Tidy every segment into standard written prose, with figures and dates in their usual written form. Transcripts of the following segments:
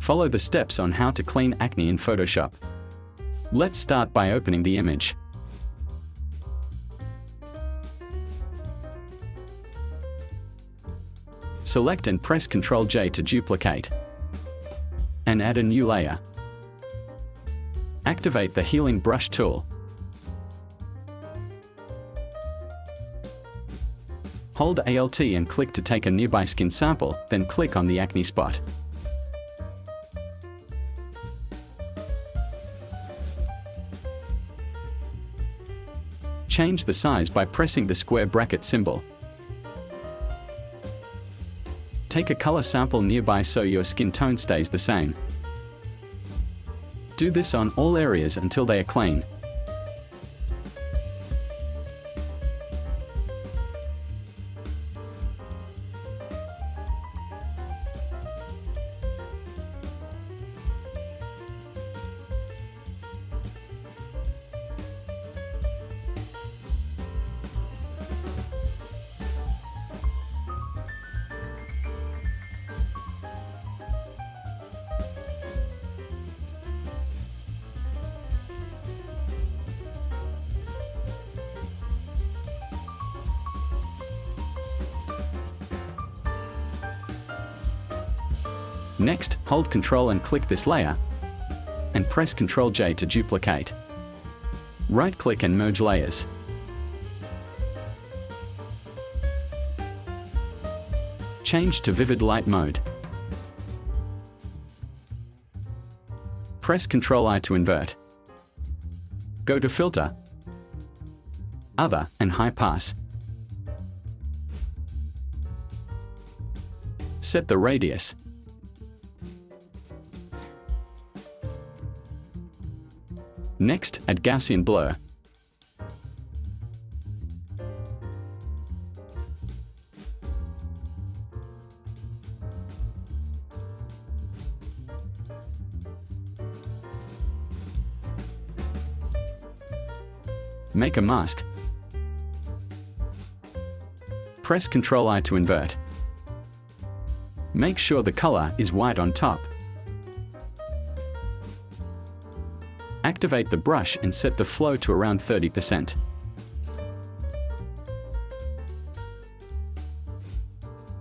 Follow the steps on how to clean acne in Photoshop. Let's start by opening the image. Select and press Ctrl-J to duplicate. And add a new layer. Activate the healing brush tool. Hold Alt and click to take a nearby skin sample, then click on the acne spot. Change the size by pressing the square bracket symbol. Take a color sample nearby so your skin tone stays the same. Do this on all areas until they are clean. Next, hold Ctrl and click this layer, and press Ctrl-J to duplicate. Right-click and merge layers. Change to vivid light mode. Press Ctrl-I to invert. Go to Filter, Other, and High Pass. Set the radius. Next, add Gaussian blur. Make a mask. Press Ctrl-I to invert. Make sure the color is white on top. Activate the brush and set the flow to around 30%.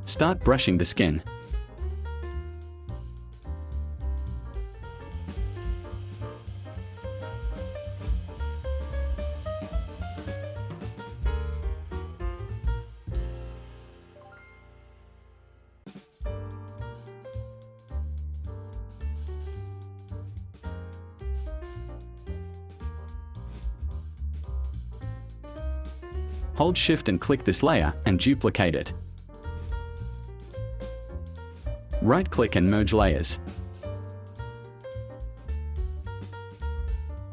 Start brushing the skin. Hold Shift and click this layer and duplicate it. Right-click and merge layers.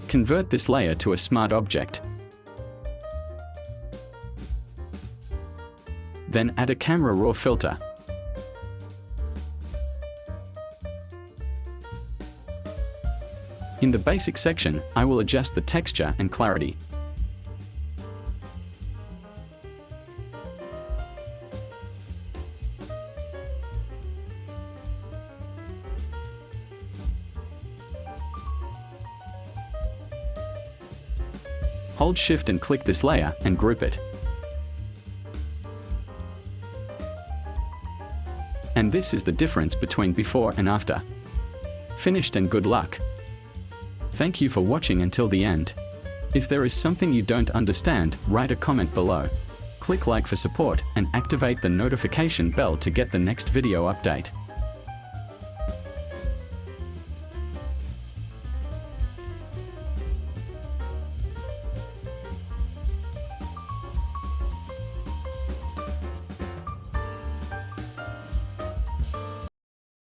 Convert this layer to a smart object. Then add a camera raw filter. In the basic section, I will adjust the texture and clarity. Hold Shift and click this layer and group it. And this is the difference between before and after. Finished and good luck. Thank you for watching until the end. If there is something you don't understand, write a comment below. Click like for support and activate the notification bell to get the next video update.